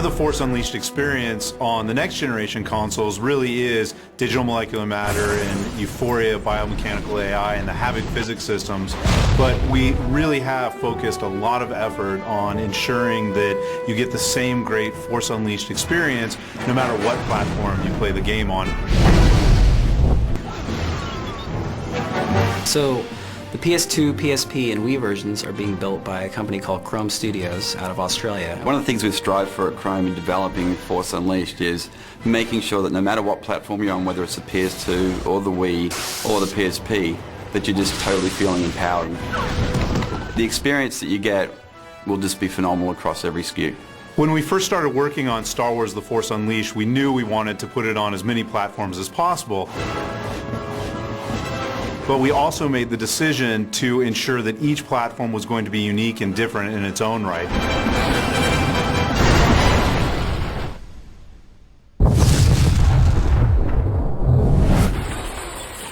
of the Force Unleashed experience on the next generation consoles really is digital molecular matter and Euphoria biomechanical AI and the Havoc physics systems, but we really have focused a lot of effort on ensuring that you get the same great Force Unleashed experience no matter what platform you play the game on. So the PS2, PSP, and Wii versions are being built by a company called Chrome Studios out of Australia. One of the things we've strived for at Chrome in developing Force Unleashed is making sure that no matter what platform you're on, whether it's the PS2 or the Wii or the PSP, that you're just totally feeling empowered. The experience that you get will just be phenomenal across every SKU. When we first started working on Star Wars The Force Unleashed, we knew we wanted to put it on as many platforms as possible. But we also made the decision to ensure that each platform was going to be unique and different in its own right.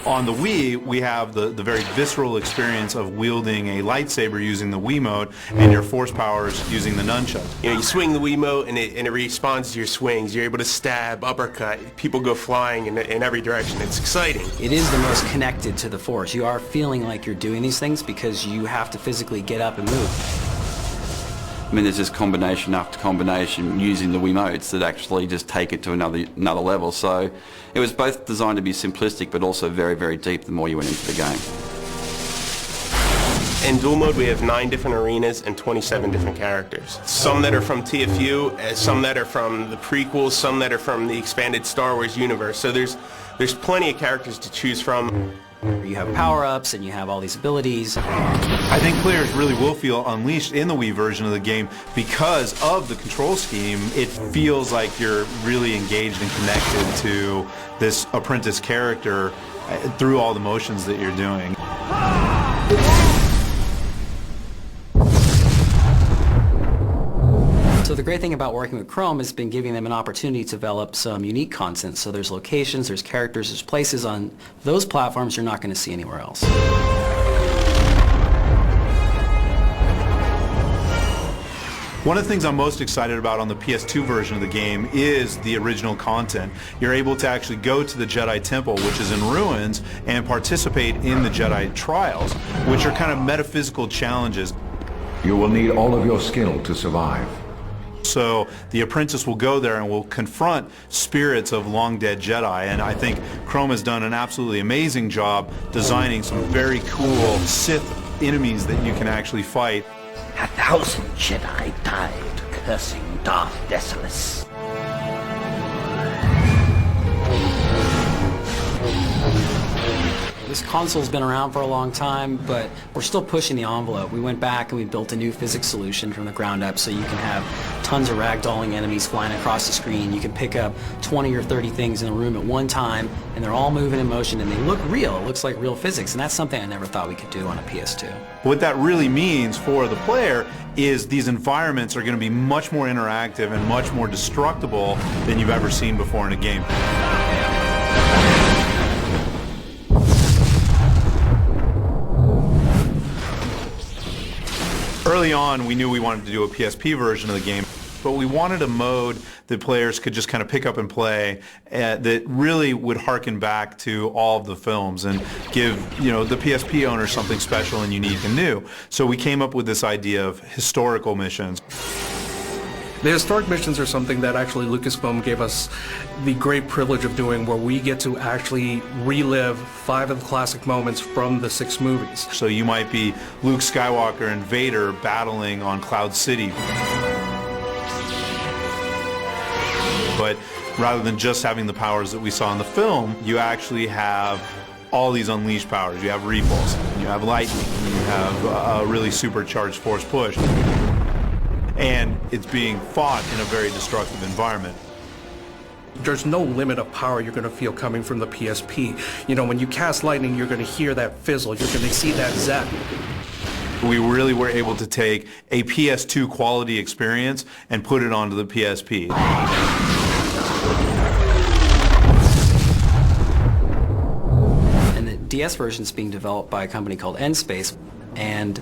On the Wii, we have the very visceral experience of wielding a lightsaber using the Wiimote and your force powers using the nunchuck. You know, you swing the Wiimote and it responds to your swings. You're able to stab, uppercut, people go flying in every direction. It's exciting. It is the most connected to the Force. You are feeling like you're doing these things because you have to physically get up and move. I mean, there's just combination after combination using the Wiimotes that actually just take it to another level. So it was both designed to be simplistic but also very, very deep the more you went into the game. In dual mode, we have 9 different arenas and 27 different characters. Some that are from TFU, some that are from the prequels, some that are from the expanded Star Wars universe. So there's plenty of characters to choose from. You have power-ups and you have all these abilities. I think players really will feel unleashed in the Wii version of the game because of the control scheme. It feels like you're really engaged and connected to this apprentice character through all the motions that you're doing. So the great thing about working with Chrome has been giving them an opportunity to develop some unique content. So there's locations, there's characters, there's places on those platforms you're not going to see anywhere else. One of the things I'm most excited about on the PS2 version of the game is the original content. You're able to actually go to the Jedi Temple, which is in ruins, and participate in the Jedi Trials, which are kind of metaphysical challenges. You will need all of your skill to survive. So the apprentice will go there and will confront spirits of long-dead Jedi, and I think Chrome has done an absolutely amazing job designing some very cool Sith enemies that you can actually fight. 1,000 Jedi died cursing Darth Decimus. This console's been around for a long time, but we're still pushing the envelope. We went back and we built a new physics solution from the ground up so you can have tons of ragdolling enemies flying across the screen. You can pick up 20 or 30 things in a room at one time, and they're all moving in motion, and they look real. It looks like real physics, and that's something I never thought we could do on a PS2. What that really means for the player is these environments are going to be much more interactive and much more destructible than you've ever seen before in a game. Early on, we knew we wanted to do a PSP version of the game, but we wanted a mode that players could just kind of pick up and play that really would harken back to all of the films and give, the PSP owners something special and unique and new. So we came up with this idea of historical missions. The historic missions are something that actually Lucasfilm gave us the great privilege of doing, where we get to actually relive 5 of the classic moments from the 6 movies. So you might be Luke Skywalker and Vader battling on Cloud City. But rather than just having the powers that we saw in the film, you actually have all these unleashed powers. You have repulse, you have lightning, you have a really supercharged force push. And it's being fought in a very destructive environment. There's no limit of power you're going to feel coming from the PSP. When you cast lightning, you're going to hear that fizzle, you're going to see that zap. We really were able to take a PS2 quality experience and put it onto the PSP. And the DS version is being developed by a company called N-Space. and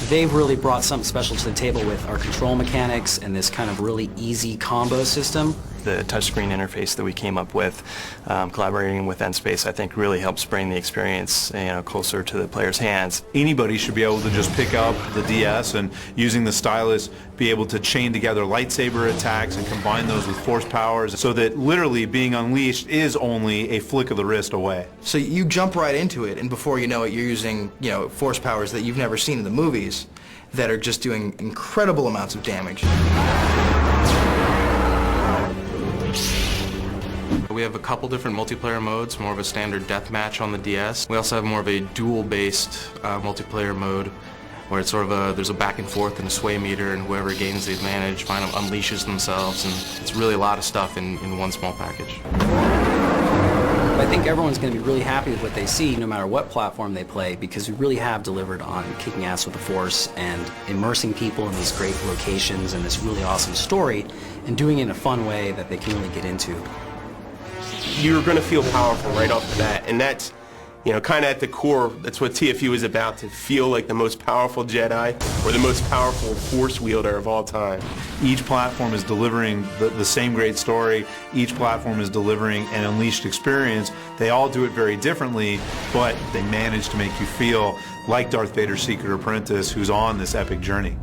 they've really brought something special to the table with our control mechanics and this kind of really easy combo system. The touchscreen interface that we came up with, collaborating with Nspace, I think really helps bring the experience closer to the player's hands. Anybody should be able to just pick up the DS and using the stylus be able to chain together lightsaber attacks and combine those with force powers so that literally being unleashed is only a flick of the wrist away. So you jump right into it, and before you know it, you're using force powers that you've never seen in the movies that are just doing incredible amounts of damage. We have a couple different multiplayer modes, more of a standard deathmatch on the DS. We also have more of a duel-based multiplayer mode where it's sort of there's a back and forth and a sway meter, and whoever gains the advantage kind of unleashes themselves, and it's really a lot of stuff in one small package. I think everyone's going to be really happy with what they see no matter what platform they play, because we really have delivered on kicking ass with the Force and immersing people in these great locations and this really awesome story and doing it in a fun way that they can really get into. You're going to feel powerful right off the bat, and that's, kind of at the core, that's what TFU is about, to feel like the most powerful Jedi or the most powerful Force wielder of all time. Each platform is delivering the same great story. Each platform is delivering an unleashed experience. They all do it very differently, but they manage to make you feel like Darth Vader's secret apprentice who's on this epic journey.